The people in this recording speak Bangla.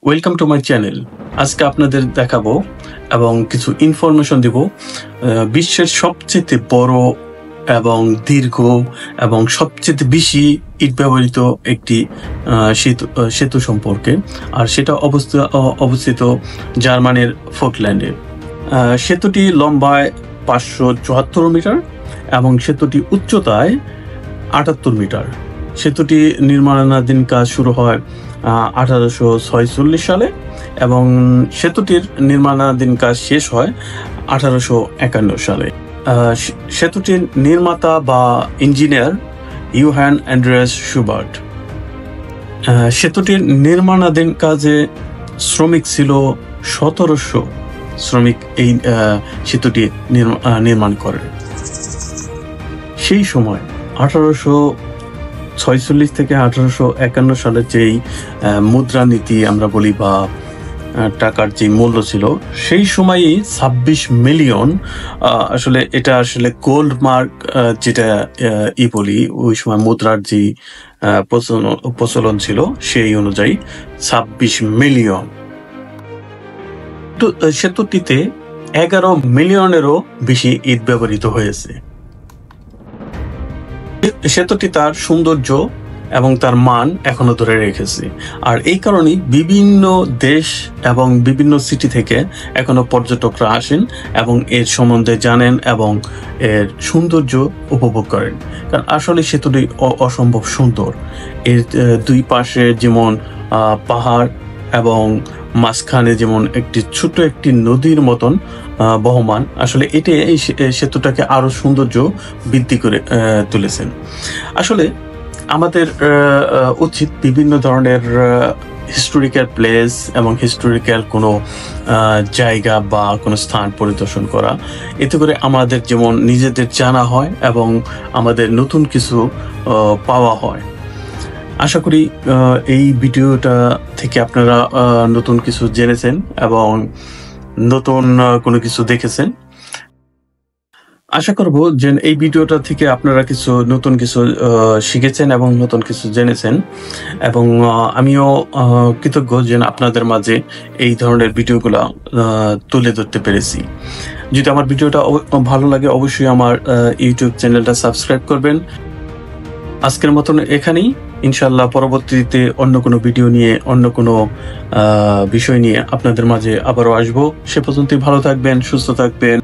Welcome to my channel. আজকে আপনাদের দেখাবো এবং কিছু ইনফরমেশন দিব বিশ্বের সবচেয়ে বড় এবং দীর্ঘ এবং সবচেয়ে বেশি ইট ব্যবহৃত একটি সেতু সম্পর্কে। আর সেটা অবস্থিত জার্মানির ফোকল্যান্ডে। সেতুটি লম্বায় 574 মিটার এবং সেতুটি উচ্চতায় 78 মিটার। সেতুটি নির্মাণাধীন কাজ শুরু হয় 1846 সালে এবং সেতুটির নির্মাণাধীন কাজ শেষ হয় 1851 সালে। সেতুটির নির্মাতা বা ইঞ্জিনিয়ার ইউহান অ্যান্ড্রেয়াস শুবার্ট। সেতুটির নির্মাণাধীন কাজে শ্রমিক ছিল 1700 শ্রমিক এই সেতুটি নির্মাণ করেন। সেই সময় 1846 থেকে 1851 সালে যেই মুদ্রানীতি আমরা বলি বা টাকার যে মূল্য ছিল, সেই সময়ই 26 মিলিয়ন, আসলে এটা আসলে গোল্ড মার্ক যেটা বলি, ওই সময় মুদ্রার যে প্রচলন ছিল সেই অনুযায়ী 26 মিলিয়ন। সেতুটিতে 11 মিলিয়নেরও বেশি ইট ব্যবহৃত হয়েছে। সেতুটি তার সৌন্দর্য এবং তার মান এখনো ধরে রেখেছে। আর এই কারণেই বিভিন্ন দেশ এবং বিভিন্ন সিটি থেকে এখনো পর্যটকরা আসেন এবং এর সম্বন্ধে জানেন এবং এর সৌন্দর্য উপভোগ করেন। কারণ আসলে সেতুটি অসম্ভব সুন্দর। এর দুই পাশে যেমন পাহাড় এবং মাঝখানে যেমন ছোট একটি নদীর মতন বহমান, আসলে এটা এই সেতুটাকে আরো সৌন্দর্য বৃদ্ধি করে তুলেছেন। আসলে আমাদের উচিত বিভিন্ন ধরনের হিস্টোরিক্যাল প্লেস এবং হিস্টোরিক্যাল কোনো জায়গা বা কোনো স্থান পরিদর্শন করা। এতে করে আমাদের যেমন নিজেদের জানা হয় এবং আমাদের নতুন কিছু পাওয়া হয়। আশা করি এই ভিডিওটা থেকে আপনারা নতুন কিছু জেনেছেন এবং নতুন কোনো কিছু দেখেছেন। আশা করব যে এই ভিডিওটা থেকে আপনারা নতুন কিছু শিখেছেন এবং নতুন কিছু জেনেছেন, এবং আমিও কৃতজ্ঞ যে আপনাদের মাঝে এই ধরনের ভিডিওগুলো তুলে ধরতে পেরেছি। যদি আমার ভিডিওটা ভালো লাগে অবশ্যই আমার ইউটিউব চ্যানেলটা সাবস্ক্রাইব করবেন। আজকের মতন এখানেই। ইনশাল্লাহ পরবর্তীতে অন্য কোনো ভিডিও নিয়ে, অন্য কোনো বিষয় নিয়ে আপনাদের মাঝে আবারও আসবো। সে পর্যন্তই ভালো থাকবেন, সুস্থ থাকবেন।